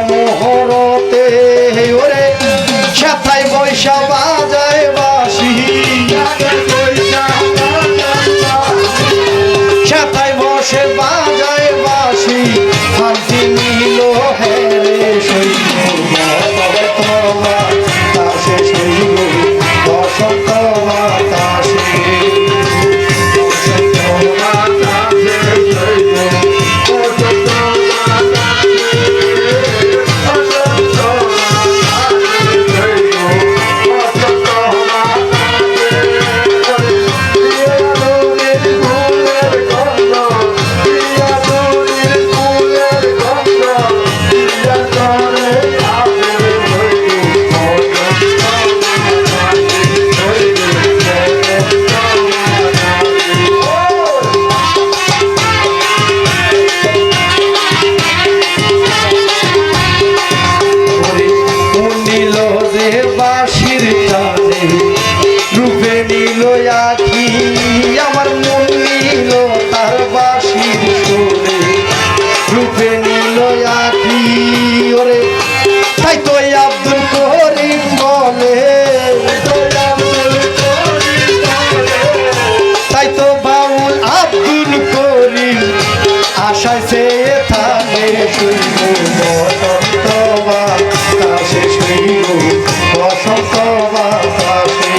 মোহরতে ওরে সেথায় বৈশা বাজায় বাঁশি সেথায় বসে বাজায় বাঁশি শান্তি নিল হেরে শৈব বাতাসে শৈব বসন্ত বাতাসে বাঁশির টানে রূপে নিল আখি আমার মন নিল তার বাঁশির সুরে রূপে নিল আখি ওরে তাই তো আব্দুল করিম বলে তাই তো বাউল আব্দুল করিম আশায় চেয়ে থাকে শৈব বসন্ত বাতাসে শৈব বসন্ত বাতাসে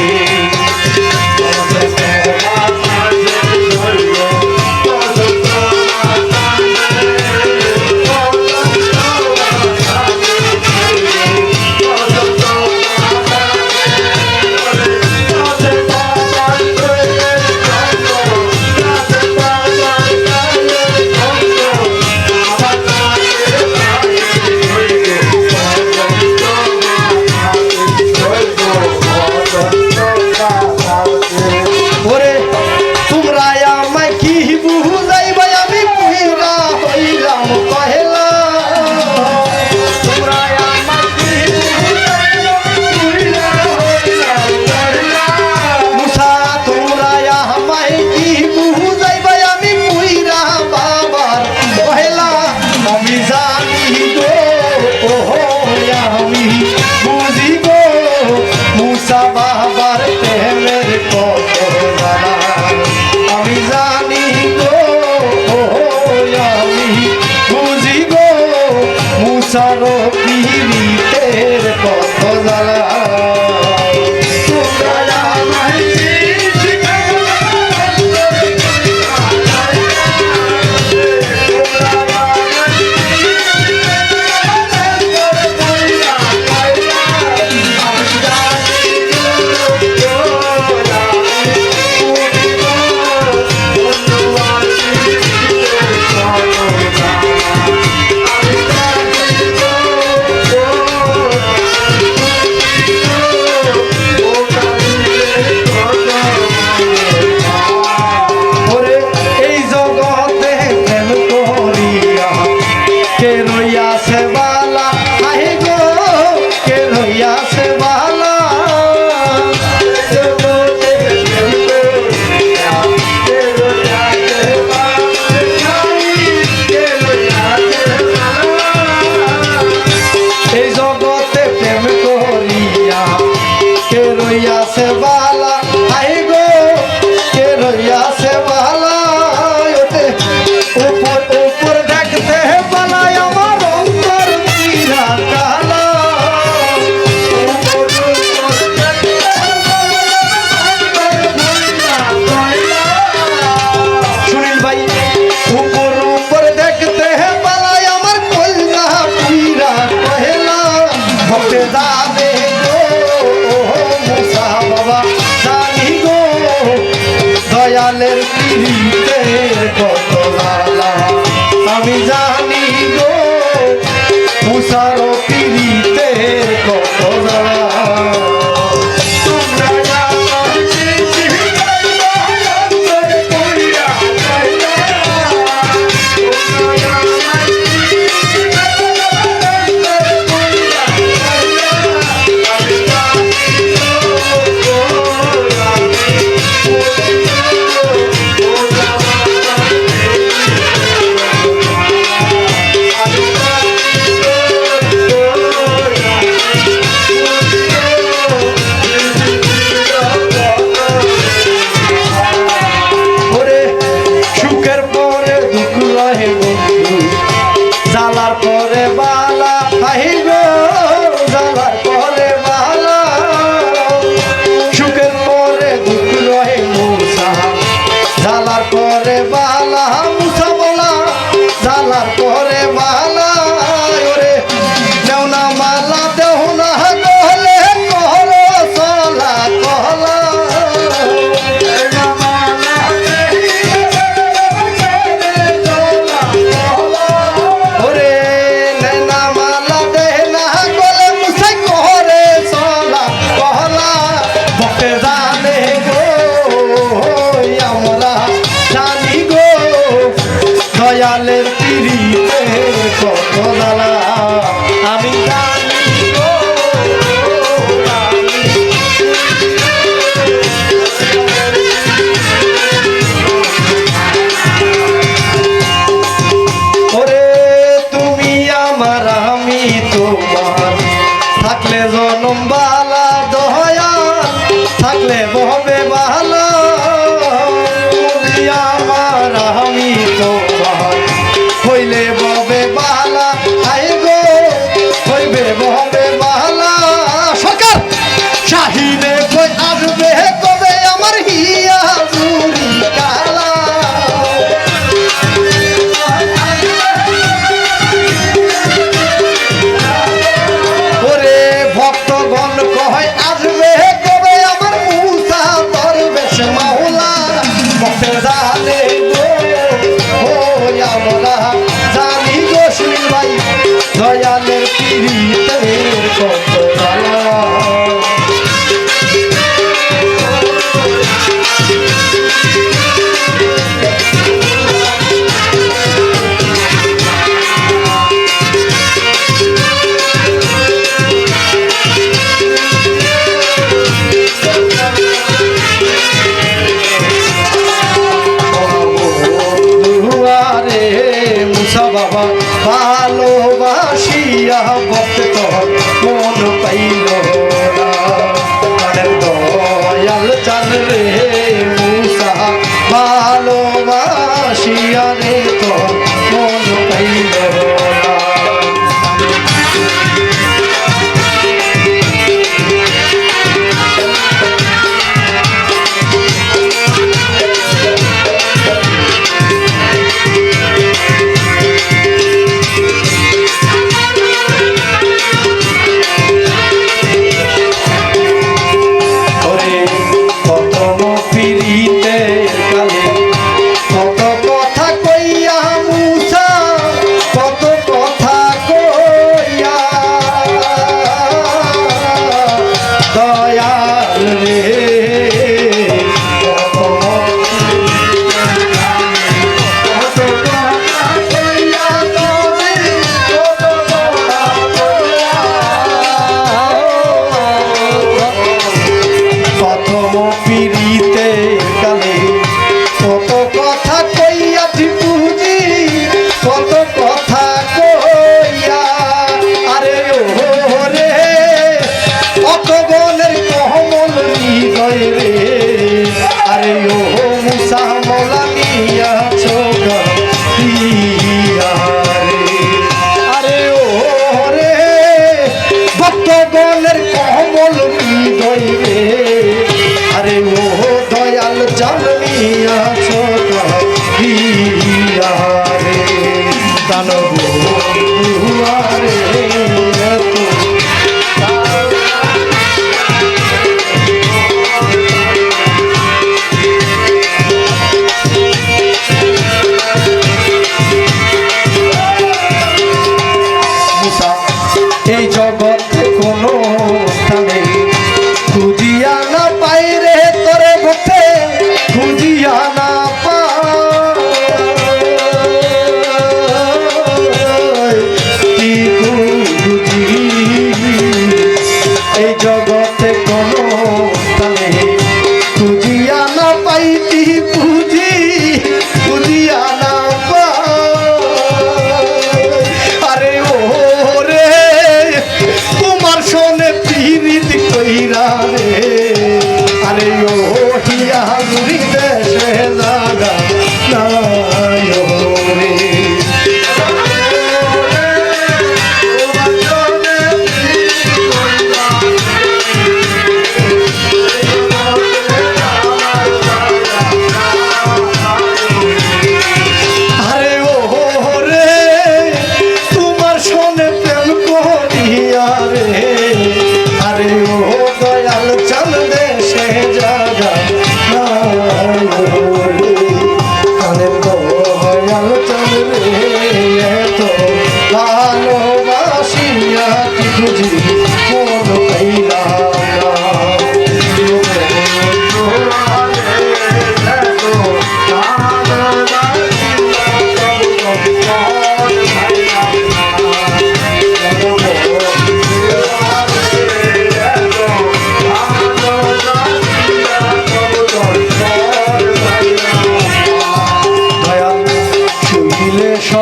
বাবার প্রেমের কত জানা আমি জানি গো আমি বুঝি গো মুসার পীড়িতের কত জানা দয়ালের পিড়িতে কত জ্বালা আমি জানি গো ওরে তুমি আমার আমি তোমার থাকলে জনম বালা দয়াল থাকলে বহবে বালা তুমি আমার আমি তোমার হইলে ববে বালা আই গো হইবে ববে বালা সরকার শাহিনে কই আসবে কবে আমার হিয়া জুরি কালা ওরে ভক্তগণ কয় আসবে কবে আমার মুসা দরবেশ মাওলা ভক্তের জানে গো ও আমরা জানি গো সুনীল ভাই দয়ালের পিড়িতে কত জ্বালা দুয়ারে মুসা বাবা ভালোবাসিয়া ভক্ত মন পাইল না প্রাণের দয়াল চাল রে মুসা ভালোবাসিয়া রে তো মন পাইল না এই জগতে কোনো স্থানে খুঁজিয়া না পাই রে তোরে ভক্তে খুঁজিয়া না পাই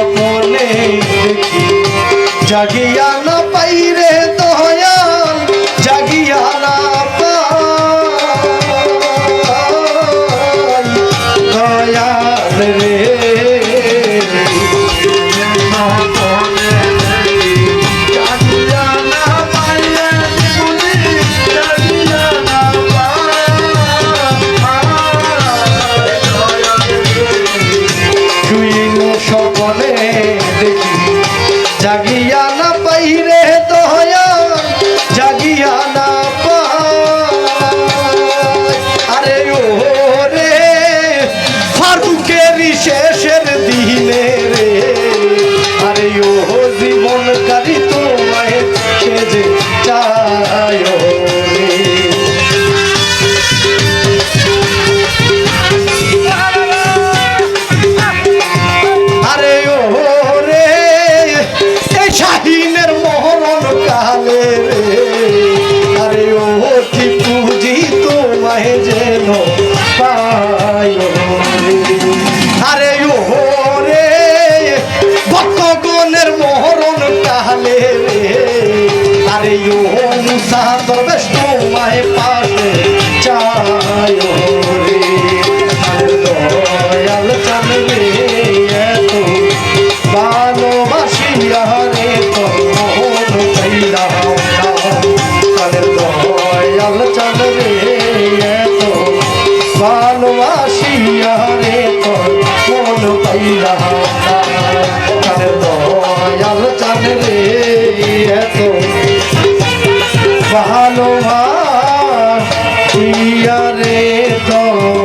স্বপ্নে দেখি জাগিয়া না পাই রে দয়াল জাগিয়া না পাই দয়াল রে স্বপ্নে দেখি জাগিয়া না পাই রে দয়াল জাগিয়া না পাই আরে ও রে ফারুকের শেষের দিনে রে আরে ও জীবনকারী তোমায় সেজে চায় রে আরে ও রে এই শাহিনের মহরণ কালে রে আরে ও কি পুঁজি তোমায় যেন পায় আরে ও রে ভক্তগণের মহরণ কালে রে আরে ও মুসা দরবেশ তোমায় পাশে চায় রে দয়াল চান রে এত ভালোবাসিয়া রে তোর মন পাইলাম না দয়াল চান রে এত ভালোবাসিয়া রে তোর মন পাইলাম না দয়াল চান রে এত ভালোবাসিয়া রে তোর